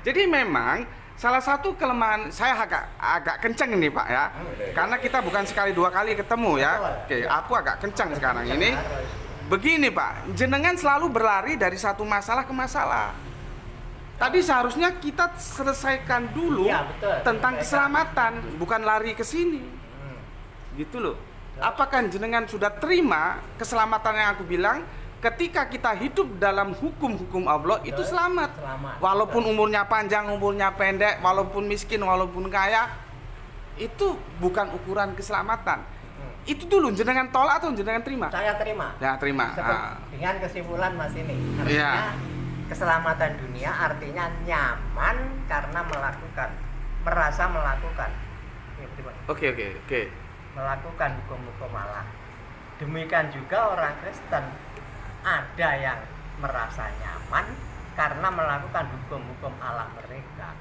Jadi memang salah satu kelemahan saya agak kenceng ini Pak ya, karena kita bukan sekali dua kali ketemu ya. Oke, aku agak kenceng sekarang ini. Begini Pak, jenengan selalu berlari dari satu masalah ke masalah. Tadi seharusnya kita selesaikan dulu Iya, betul. tentang keselamatan, bukan lari ke sini. Gitu loh. Apakah jenengan sudah terima keselamatan yang aku bilang? Ketika kita hidup dalam hukum-hukum Allah itu selamat. Walaupun umurnya panjang, umurnya pendek, walaupun miskin, walaupun kaya, itu bukan ukuran keselamatan. Itu dulu jenengan tolak atau jenengan terima? Saya terima. Ya, terima. Dengan kesimpulan Mas ini. Artinya Iya. keselamatan dunia artinya nyaman karena melakukan, merasa melakukan. Ya, betul, Pak. Oke. Melakukan hukum-hukum Allah. Demikian juga orang Kristen, ada yang merasa nyaman karena melakukan hukum-hukum Allah mereka.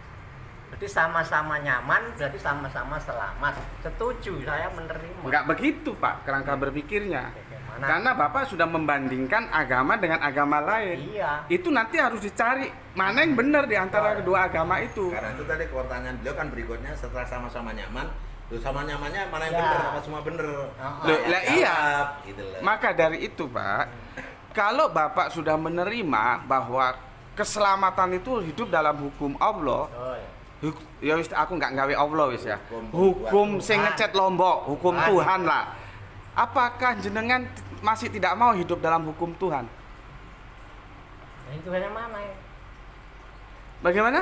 Berarti sama-sama nyaman, berarti sama-sama selamat. Setuju, saya menerima. Enggak begitu Pak, kerangka berpikirnya. Bagaimana? Karena Bapak sudah membandingkan agama dengan agama lain. Iya. Itu nanti harus dicari mana yang benar di antara kedua agama itu. Karena itu tadi pertanyaan beliau kan berikutnya, setelah sama-sama nyaman, tuh sama nyamannya mana yang Ya. benar, apa semua benar. Loh, lah iya. Gitu loh. Maka dari itu Pak, kalau Bapak sudah menerima bahwa keselamatan itu hidup dalam hukum Allah, ya wis aku nggak gawe Allah wis ya. Hukum sing ngecet Lombok, hukum Tuhan lah. Apakah jenengan masih tidak mau hidup dalam hukum Tuhan? Itu hanya mana ya? Bagaimana?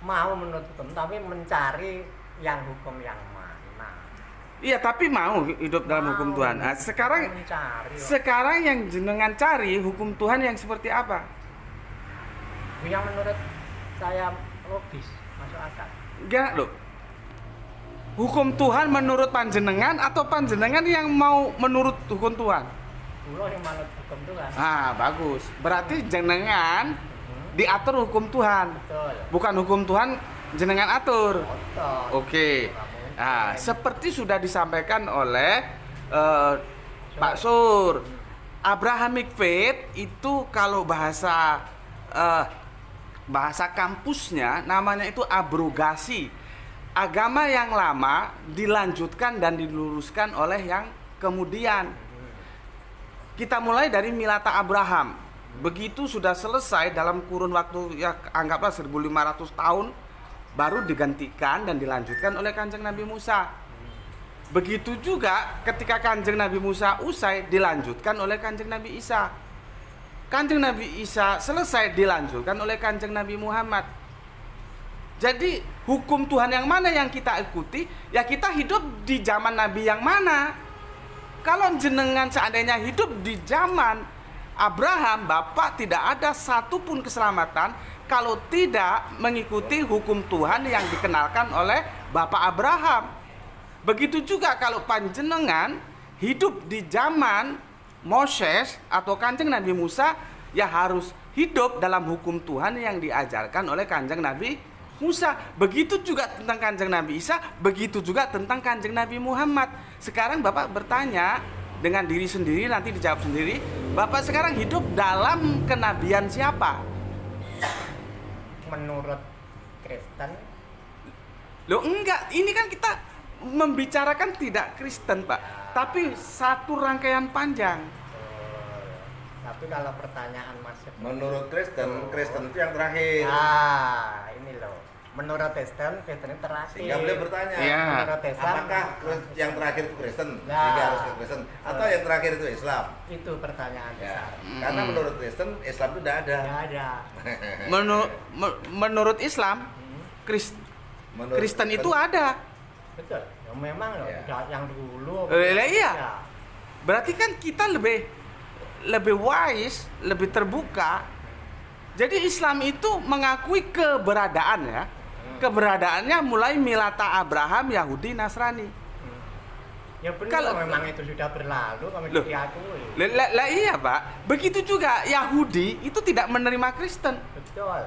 Mau menurut hukum, tapi mencari yang hukum yang mana? Iya, tapi mau hidup dalam hukum Tuhan. Nah, sekarang mencari sekarang yang jenengan cari hukum Tuhan yang seperti apa? yang menurut saya logis, masuk akal. Enggak loh. Hukum Tuhan menurut panjenengan atau panjenengan yang mau menurut hukum Tuhan? Kulo yang menurut hukum Tuhan. Ah, bagus. Berarti jenengan diatur hukum Tuhan. Betul. Bukan hukum Tuhan jenengan atur. Betul. Oke. Nah, seperti sudah disampaikan oleh Pak Sur, Abrahamic Faith itu kalau bahasa kampusnya namanya itu abrogasi. Agama yang lama dilanjutkan dan diluruskan oleh yang kemudian. Kita mulai dari Milata Abraham. Begitu sudah selesai dalam kurun waktu ya anggaplah 1500 tahun, baru digantikan dan dilanjutkan oleh Kanjeng Nabi Musa. Begitu juga ketika Kanjeng Nabi Musa usai, dilanjutkan oleh Kanjeng Nabi Isa. Kanjeng Nabi Isa selesai, dilanjutkan oleh Kanjeng Nabi Muhammad. Jadi hukum Tuhan yang mana yang kita ikuti? Ya kita hidup di zaman Nabi yang mana? Kalau jenengan seandainya hidup di zaman Abraham, Bapak tidak ada satupun keselamatan kalau tidak mengikuti hukum Tuhan yang dikenalkan oleh Bapak Abraham. Begitu juga kalau panjenengan hidup di zaman Moses atau Kanjeng Nabi Musa, ya harus hidup dalam hukum Tuhan yang diajarkan oleh Kanjeng Nabi Musa. Begitu juga tentang Kanjeng Nabi Isa, begitu juga tentang Kanjeng Nabi Muhammad. Sekarang Bapak bertanya dengan diri sendiri, nanti dijawab sendiri. Bapak sekarang hidup dalam kenabian siapa? Menurut Kristen, Loh enggak, ini kan kita membicarakan tidak Kristen Pak, tapi satu rangkaian panjang. tapi kalau pertanyaan masuk Menurut Kristen, Kristen itu yang terakhir. ini loh. Menurut Kristen itu terakhir. Sehingga beliau bertanya, Iya. Menurut Islam, apakah yang terakhir itu Kristen? Nah. Sehingga harus ke Kristen. Atau yang terakhir itu Islam? itu pertanyaan Ya. besar. Karena menurut Kristen, Islam itu tidak ada. Nggak ada. Menurut Islam, Menurut Kristen itu ada. Betul. Ya, memang loh, Ya. yang dulu. Iya. Ya. Berarti kan kita lebih wise, lebih terbuka. Jadi Islam itu mengakui keberadaan ya. Keberadaannya mulai Milata Abraham, Yahudi, Nasrani. Ya benar, Kalau- memang itu sudah berlalu, kami Loh. diakui. Lah iya Pak. Begitu juga Yahudi itu tidak menerima Kristen. Betul.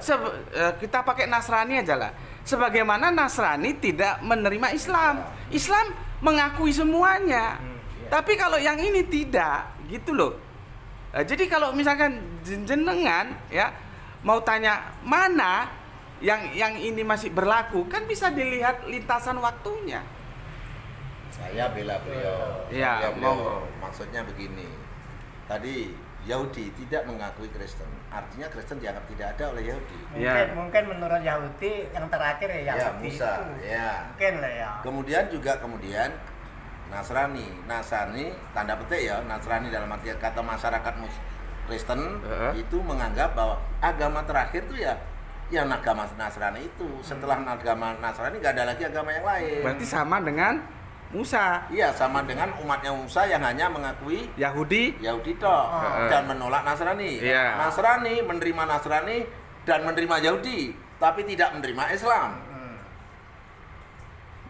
Kita pakai Nasrani aja lah. Sebagaimana Nasrani tidak menerima Islam. Islam mengakui semuanya. Iya. Tapi kalau yang ini tidak, gitu loh. Jadi kalau misalkan jenengan ya mau tanya mana, yang ini masih berlaku, kan bisa dilihat lintasan waktunya. Saya bela beliau. Ya, Saya bela beliau. monggo. Maksudnya begini. Tadi Yahudi tidak mengakui Kristen. Artinya Kristen dianggap tidak ada oleh Yahudi. Mungkin menurut Yahudi yang terakhir ya Ya, Yahudi Musa. itu. Ya. Mungkin lah ya. Kemudian Nasrani tanda petik ya, Nasrani dalam arti kata masyarakat Kristen itu menganggap bahwa agama terakhir itu ya yang agama Nasrani itu. Setelah agama Nasrani nggak ada lagi agama yang lain. Berarti sama dengan Musa. Iya, sama dengan umatnya Musa yang hanya mengakui Yahudi Yahudi toh dan menolak Nasrani. Iya. Nasrani menerima Nasrani dan menerima Yahudi, tapi tidak menerima Islam.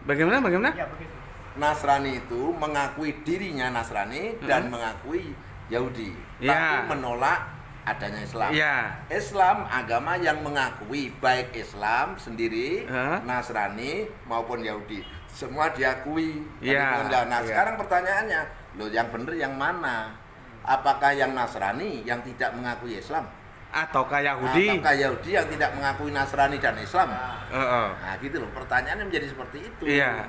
bagaimana? Ya begitu. Nasrani itu mengakui dirinya Nasrani dan mengakui Yahudi, Iya. tapi menolak adanya Islam. Iya. Islam agama yang mengakui baik Islam sendiri, Nasrani maupun Yahudi, semua diakui. Iya. Nah, Iya. sekarang pertanyaannya, loh yang benar yang mana? Apakah yang Nasrani yang tidak mengakui Islam? Ataukah Yahudi? Apakah Yahudi yang tidak mengakui Nasrani dan Islam? Heeh. Nah, gitu loh. Pertanyaannya menjadi seperti itu. Iya.